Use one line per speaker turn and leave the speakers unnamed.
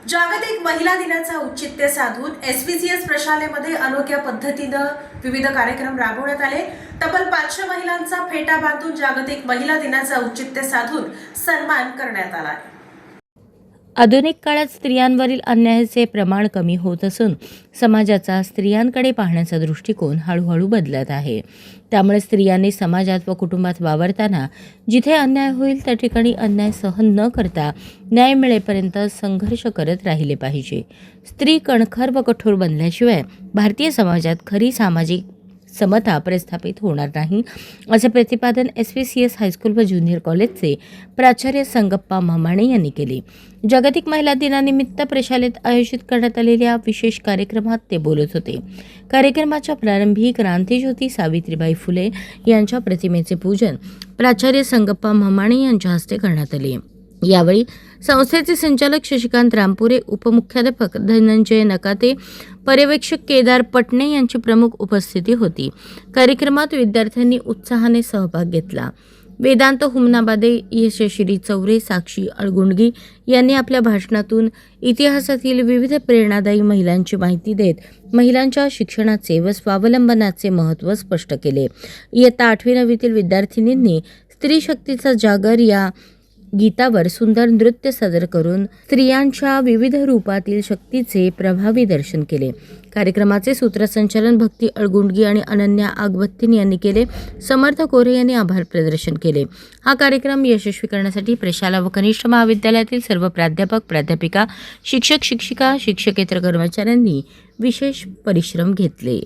जागतिक महिला दिनाचा औचित्य साधून SPCS प्रशालेमध्ये अनोख्या पद्धतीनं विविध कार्यक्रम राबवण्यात आले। तब्बल 500 महिलांचा फेटा बांधून जागतिक महिला दिनाचा औचित्य साधून सन्मान करण्यात आला।
आधुनिक काळात स्त्रियांवरील अन्यायाचे प्रमाण कमी होत असून समाजाचा स्त्रियांकडे पाहण्याचा दृष्टिकोन हळूहळू बदलत आहे। त्यामुळे स्त्रियांनी समाजात व कुटुंबात वावरताना जिथे अन्याय होईल त्या ठिकाणी अन्याय सहन न करता न्याय मिळेपर्यंत संघर्ष करत राहिले पाहिजे। स्त्री कणखर व कठोर बनल्याशिवाय भारतीय समाजात खरी सामाजिक समता प्रस्थापित होणार नाही, असे प्रतिपादन SPCS हायस्कूल व ज्युनियर कॉलेजचे प्राचार्य संगप्पा ममाणे यांनी केले। जागतिक महिला दिनानिमित्त प्रशालेत आयोजित करण्यात आलेल्या विशेष कार्यक्रमात ते बोलत होते। कार्यक्रमाच्या प्रारंभी क्रांतीज्योती सावित्रीबाई फुले यांच्या प्रतिमेचे पूजन प्राचार्य संगप्पा ममाणे यांच्या हस्ते करण्यात आले। यावेळी संस्थेचे संचालक शशिकांत रामपुरे, उपमुख्याध्यापक धनंजय नकाते, पर्यवेक्षक केदार पटणे यांची प्रमुख उपस्थिती होती। कार्यक्रमात विद्यार्थ्यांनी उत्साहाने सहभाग घेतला। वेदांत हुमनाबादे, यशश्री चौरे, साक्षी अळगुंडगी यांनी आपल्या भाषणातून इतिहासातील विविध प्रेरणादायी महिलांची माहिती देत महिलांच्या शिक्षणाचे व स्वावलंबनाचे महत्त्व स्पष्ट केले। इयत्ता 8वी-9वीतील विद्यार्थिनींनी स्त्री शक्तीचा जागर या गीतावर सुंदर नृत्य सादर करून स्त्रियांच्या विविध रूपातील शक्तीचे प्रभावी दर्शन केले। कार्यक्रमाचे सूत्रसंचालन भक्ती अळगुंडगी आणि अनन्या आगवत्तीन यांनी केले। समर्थ कोरे यांनी आभार प्रदर्शन केले। हा कार्यक्रम यशस्वी करण्यासाठी प्रशाला व कनिष्ठ महाविद्यालयातील सर्व प्राध्यापक, प्राध्यापिका, शिक्षक, शिक्षिका, शिक्षकेतर कर्मचाऱ्यांनी विशेष परिश्रम घेतले।